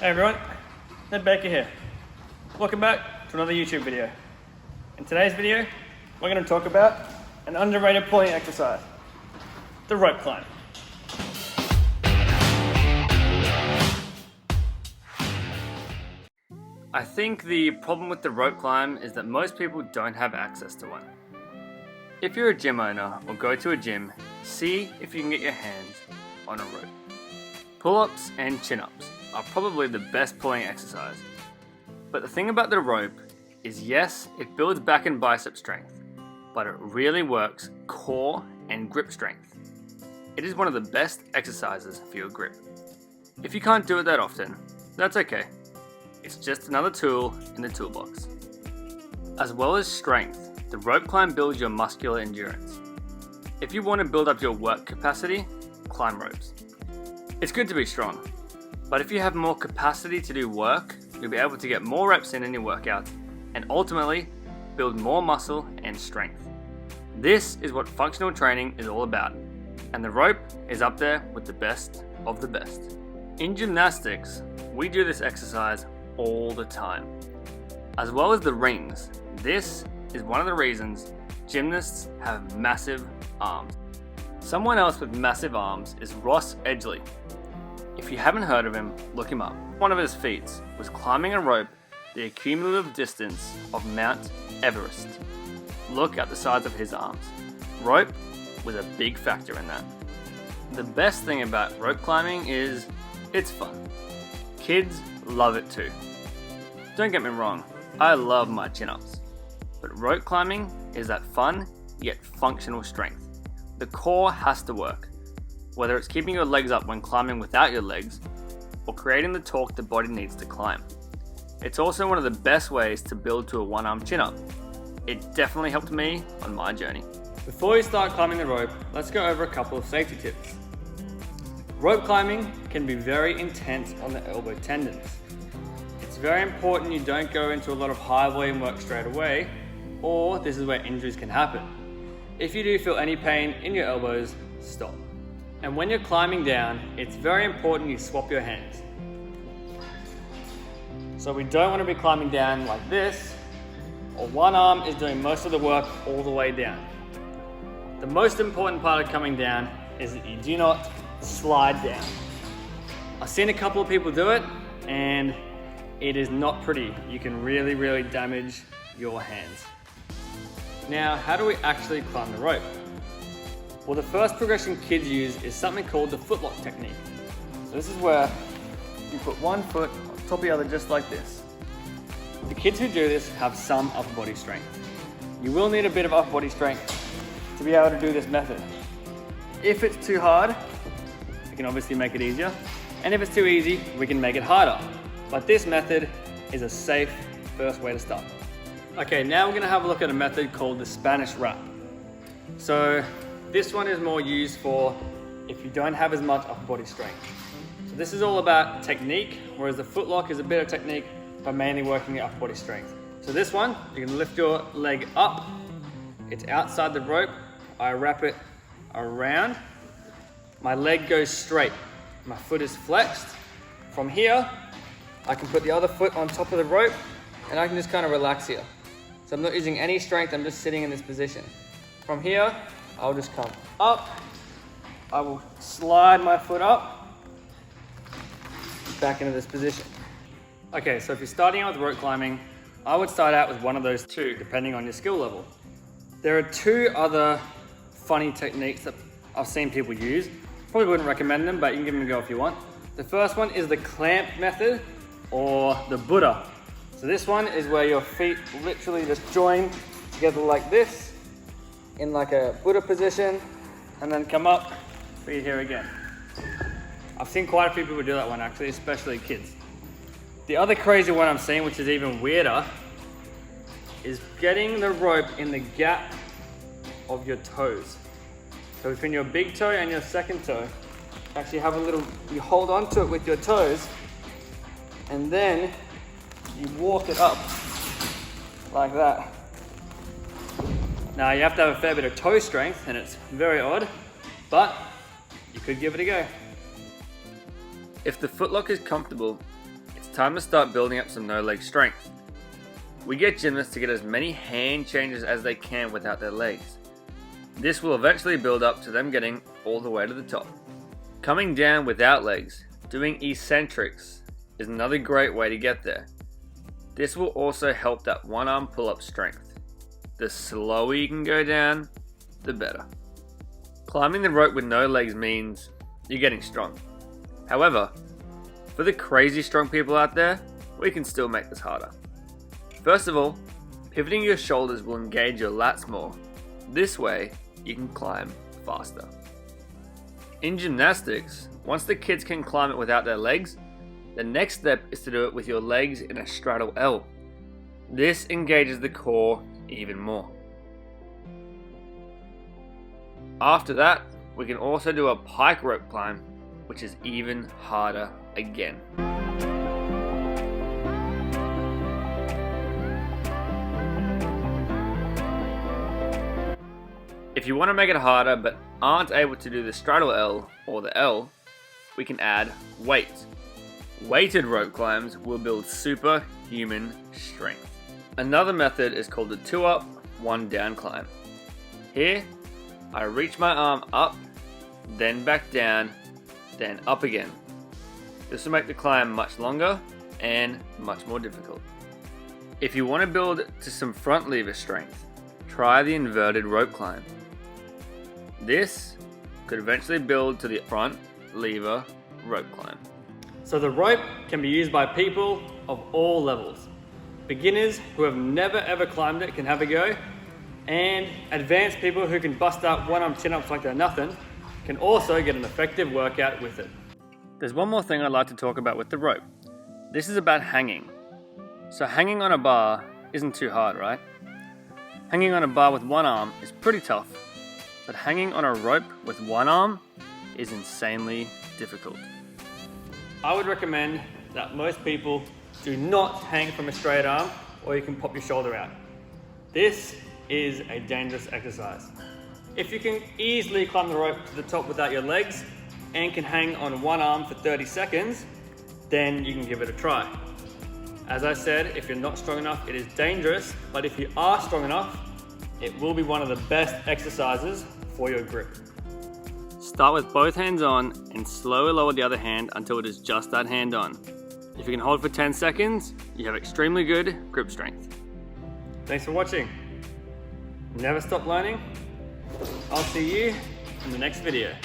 Hey everyone, Ned Baker here. Welcome back to another YouTube video. In today's video, we're going to talk about an underrated pulling exercise, the rope climb. I think the problem with the rope climb is that most people don't have access to one. If you're a gym owner or go to a gym, see if you can get your hands on a rope. Pull-ups and chin-ups are probably the best pulling exercise. But the thing about the rope is, yes, it builds back and bicep strength, but it really works core and grip strength. It is one of the best exercises for your grip. If you can't do it that often, that's okay. It's just another tool in the toolbox. As well as strength, the rope climb builds your muscular endurance. If you want to build up your work capacity, climb ropes. It's good to be strong, but if you have more capacity to do work, you'll be able to get more reps in your workouts and ultimately build more muscle and strength. This is what functional training is all about, and the rope is up there with the best of the best. In gymnastics, we do this exercise all the time. As well as the rings, this is one of the reasons gymnasts have massive arms. Someone else with massive arms is Ross Edgley. If you haven't heard of him, look him up. One of his feats was climbing a rope the cumulative distance of Mount Everest. Look at the size of his arms. Rope was a big factor in that. The best thing about rope climbing is it's fun. Kids love it too. Don't get me wrong, I love my chin-ups. But rope climbing is that fun yet functional strength. The core has to work. Whether it's keeping your legs up when climbing without your legs, or creating the torque the body needs to climb. It's also one of the best ways to build to a one-arm chin-up. It definitely helped me on my journey. Before we start climbing the rope, let's go over a couple of safety tips. Rope climbing can be very intense on the elbow tendons. It's very important you don't go into a lot of high volume work straight away, or this is where injuries can happen. If you do feel any pain in your elbows, stop. And when you're climbing down, it's very important you swap your hands. So we don't want to be climbing down like this, or one arm is doing most of the work all the way down. The most important part of coming down is that you do not slide down. I've seen a couple of people do it, and it is not pretty. You can really damage your hands. Now, how do we actually climb the rope? Well, the first progression kids use is something called the footlock technique. So this is where you put one foot on top of the other just like this. The kids who do this have some upper body strength. You will need a bit of upper body strength to be able to do this method. If it's too hard, we can obviously make it easier. And if it's too easy, we can make it harder. But this method is a safe first way to start. Okay, now we're gonna have a look at a method called the Spanish wrap. So this one is more used for if you don't have as much upper body strength. So this is all about technique, whereas the footlock is a bit of technique, but mainly working your upper body strength. So this one, you can lift your leg up, it's outside the rope, I wrap it around, my leg goes straight, my foot is flexed. From here, I can put the other foot on top of the rope, and I can just kind of relax here. So I'm not using any strength, I'm just sitting in this position. From here, I'll just come up, I will slide my foot up, back into this position. Okay, so if you're starting out with rope climbing, I would start out with one of those two, depending on your skill level. There are two other funny techniques that I've seen people use. Probably wouldn't recommend them, but you can give them a go if you want. The first one is the clamp method, or the Buddha. So this one is where your feet literally just join together like this, in like a Buddha position, and then come up, feet here again. I've seen quite a few people do that one actually, especially kids. The other crazy one I'm seeing, which is even weirder, is getting the rope in the gap of your toes. So between your big toe and your second toe, actually have a little, you hold onto it with your toes, and then you walk it up like that. Now you have to have a fair bit of toe strength, and it's very odd, but you could give it a go. If the footlock is comfortable, time to start building up some no-leg strength. We get gymnasts to get as many hand changes as they can without their legs. This will eventually build up to them getting all the way to the top. Coming down without legs, doing eccentrics, is another great way to get there. This will also help that one arm pull-up strength. The slower you can go down, the better. Climbing the rope with no legs means you're getting strong. However, for the crazy strong people out there, we can still make this harder. First of all, pivoting your shoulders will engage your lats more. This way, you can climb faster. In gymnastics, once the kids can climb it without their legs, the next step is to do it with your legs in a straddle L. This engages the core even more. After that, we can also do a pike rope climb, which is even harder again. If you want to make it harder but aren't able to do the straddle L or the L, we can add weight. Weighted rope climbs will build superhuman strength. Another method is called the 2 up, 1 down climb. Here, I reach my arm up, then back down, then up again. This will make the climb much longer and much more difficult. If you want to build to some front lever strength, try the inverted rope climb. This could eventually build to the front lever rope climb. So the rope can be used by people of all levels. Beginners who have never ever climbed it can have a go, and advanced people who can bust out one-arm chin-ups like they're nothing can also get an effective workout with it. There's one more thing I'd like to talk about with the rope. This is about hanging. So hanging on a bar isn't too hard, right? Hanging on a bar with one arm is pretty tough, but hanging on a rope with one arm is insanely difficult. I would recommend that most people do not hang from a straight arm, or you can pop your shoulder out. This is a dangerous exercise. If you can easily climb the rope to the top without your legs and can hang on one arm for 30 seconds, then you can give it a try. As I said, if you're not strong enough, it is dangerous, but if you are strong enough, it will be one of the best exercises for your grip. Start with both hands on and slowly lower the other hand until it is just that hand on. If you can hold for 10 seconds, you have extremely good grip strength. Thanks for watching. Never stop learning. I'll see you in the next video.